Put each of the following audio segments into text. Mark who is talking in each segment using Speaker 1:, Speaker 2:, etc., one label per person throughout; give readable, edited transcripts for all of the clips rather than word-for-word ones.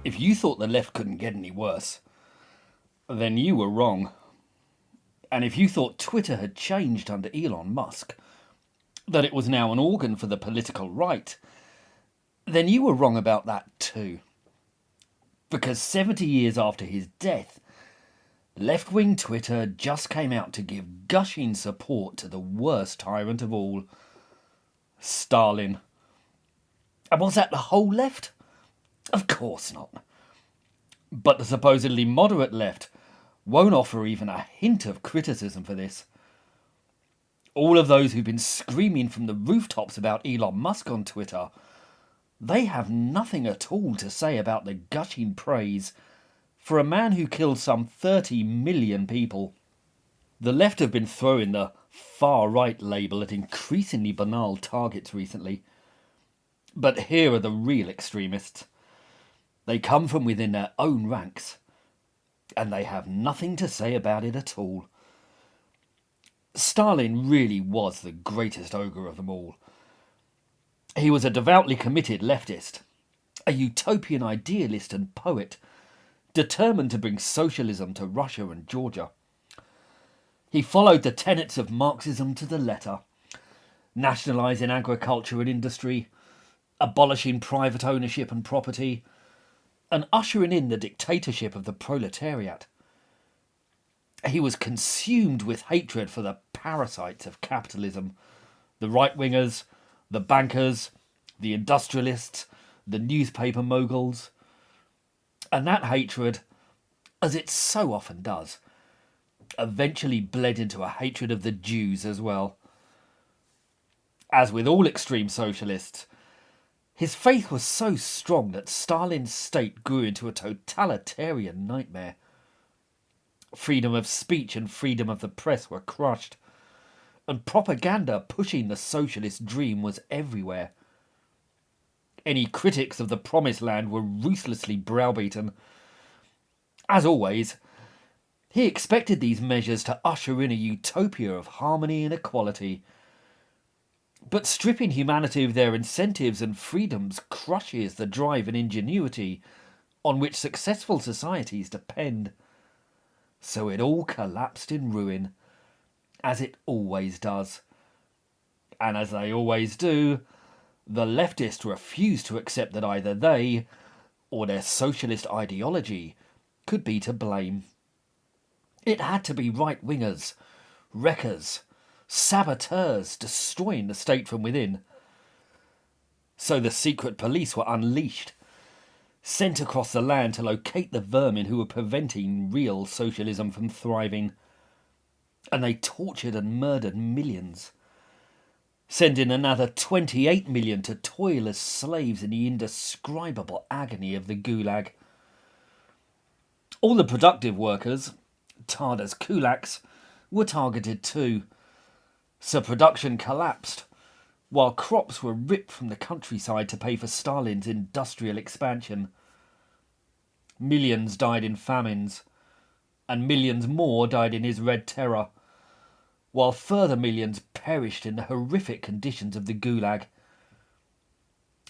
Speaker 1: If you thought the left couldn't get any worse, then you were wrong. And if you thought Twitter had changed under Elon Musk, that it was now an organ for the political right, then you were wrong about that too. Because 70 years after his death, left wing Twitter just came out to give gushing support to the worst tyrant of all, Stalin. And was that the whole left? Of course not. But the supposedly moderate left won't offer even a hint of criticism for this. All of those who've been screaming from the rooftops about Elon Musk on Twitter, they have nothing at all to say about the gushing praise for a man who killed some 30 million people. The left have been throwing the far-right label at increasingly banal targets recently. But here are the real extremists. They come from within their own ranks, and they have nothing to say about it at all. Stalin really was the greatest ogre of them all. He was a devoutly committed leftist, a utopian idealist and poet, determined to bring socialism to Russia and Georgia. He followed the tenets of Marxism to the letter, nationalising agriculture and industry, abolishing private ownership and property, and ushering in the dictatorship of the proletariat. He was consumed with hatred for the parasites of capitalism, the right-wingers, the bankers, the industrialists, the newspaper moguls. And that hatred, as it so often does, eventually bled into a hatred of the Jews as well. As with all extreme socialists, his faith was so strong that Stalin's state grew into a totalitarian nightmare. Freedom of speech and freedom of the press were crushed, and propaganda pushing the socialist dream was everywhere. Any critics of the Promised Land were ruthlessly browbeaten. As always, he expected these measures to usher in a utopia of harmony and equality. But stripping humanity of their incentives and freedoms crushes the drive and ingenuity on which successful societies depend. So it all collapsed in ruin, as it always does. And as they always do, the leftists refused to accept that either they or their socialist ideology could be to blame. It had to be right-wingers, wreckers, saboteurs destroying the state from within. So the secret police were unleashed, sent across the land to locate the vermin who were preventing real socialism from thriving. And they tortured and murdered millions, sending another 28 million to toil as slaves in the indescribable agony of the gulag. All the productive workers, tarred as kulaks, were targeted too, so production collapsed, while crops were ripped from the countryside to pay for Stalin's industrial expansion. Millions died in famines, and millions more died in his Red Terror, while further millions perished in the horrific conditions of the gulag.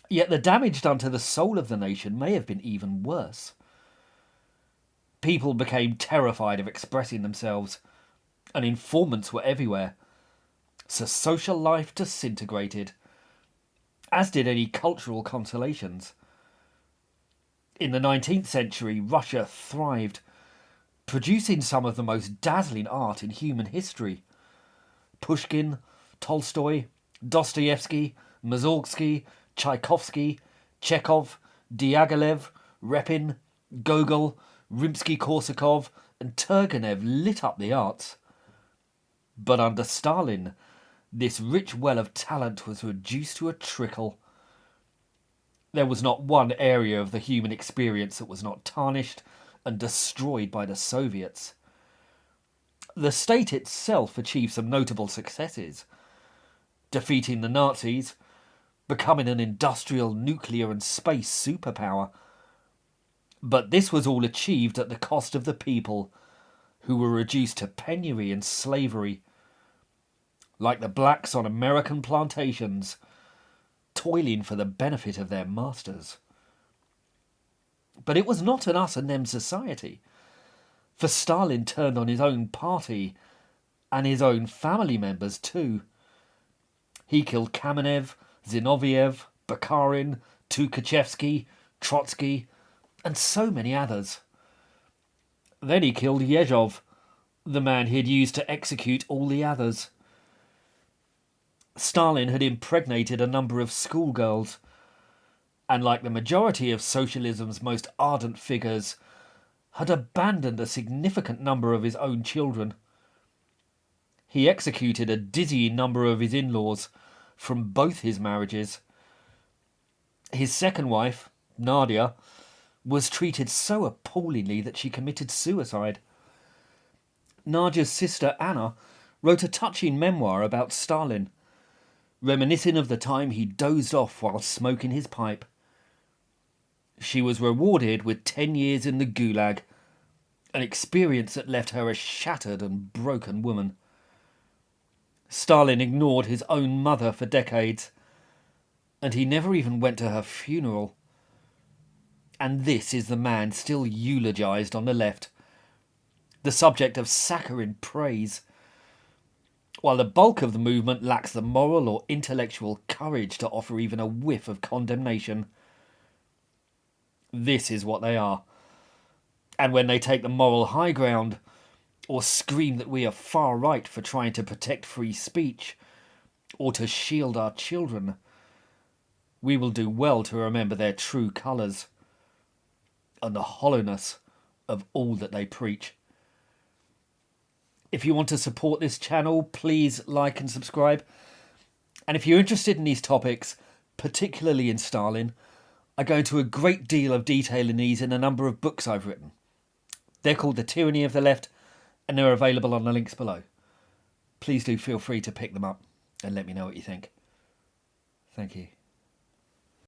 Speaker 1: Yet the damage done to the soul of the nation may have been even worse. People became terrified of expressing themselves, and informants were everywhere. So social life disintegrated, as did any cultural consolations. In the 19th century, Russia thrived, producing some of the most dazzling art in human history. Pushkin, Tolstoy, Dostoevsky, Mussorgsky, Tchaikovsky, Chekhov, Diaghilev, Repin, Gogol, Rimsky-Korsakov and Turgenev lit up the arts. But under Stalin, this rich well of talent was reduced to a trickle. There was not one area of the human experience that was not tarnished and destroyed by the Soviets. The state itself achieved some notable successes, defeating the Nazis, becoming an industrial, nuclear and space superpower. But this was all achieved at the cost of the people, who were reduced to penury and slavery, like the blacks on American plantations, toiling for the benefit of their masters. But it was not an us and them society, for Stalin turned on his own party and his own family members too. He killed Kamenev, Zinoviev, Bukharin, Tukhachevsky, Trotsky, and so many others. Then he killed Yezhov, the man he'd used to execute all the others. Stalin had impregnated a number of schoolgirls, and like the majority of socialism's most ardent figures, had abandoned a significant number of his own children. He executed a dizzying number of his in-laws from both his marriages. His second wife, Nadia, was treated so appallingly that she committed suicide. Nadia's sister Anna wrote a touching memoir about Stalin, reminiscing of the time he dozed off while smoking his pipe. She was rewarded with 10 years in the Gulag, an experience that left her a shattered and broken woman. Stalin ignored his own mother for decades, and he never even went to her funeral. And this is the man still eulogized on the left, the subject of saccharine praise, while the bulk of the movement lacks the moral or intellectual courage to offer even a whiff of condemnation. This is what they are. And when they take the moral high ground, or scream that we are far right for trying to protect free speech, or to shield our children, we will do well to remember their true colours and the hollowness of all that they preach. If you want to support this channel, please like and subscribe. And if you're interested in these topics, particularly in Stalin, I go into a great deal of detail in these in a number of books I've written. They're called The Tyranny of the Left, and they're available on the links below. Please do feel free to pick them up and let me know what you think. Thank you.